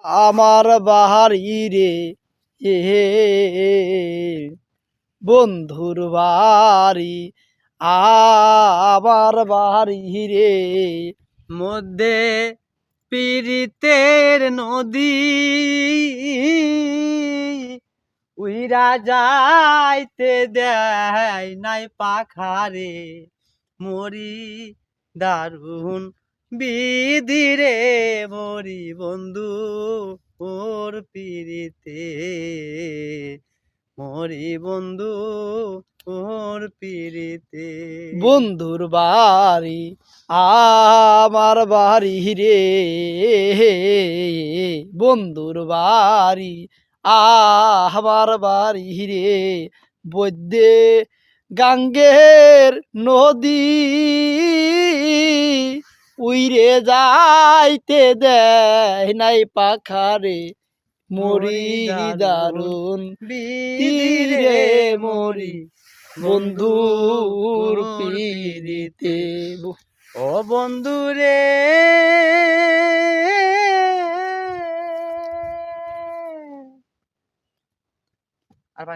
আমার বাহারি রে এ বন্ধুর বাড়ি আমার বাড়ি রে মধ্যে পীড়িতের নদী উইরা যাইতে দেয় নাই পাখারে মরি দারুণ বিধিরে মরি বন্ধু ওর পীড়িতে মরি বন্ধু ওর পীড়িতে। বন্ধুর বাড়ি আমার বাড়ি রে বন্ধুর বাড়ি আমার বাড়ি রে বৈদ্যে গাঙ্গের নদী উইরে যাইতে দেয় নাই পাখারে মরি দারুণ বিধিরে মরি বন্ধুর পীড়িতে। ও বন্ধুরে আর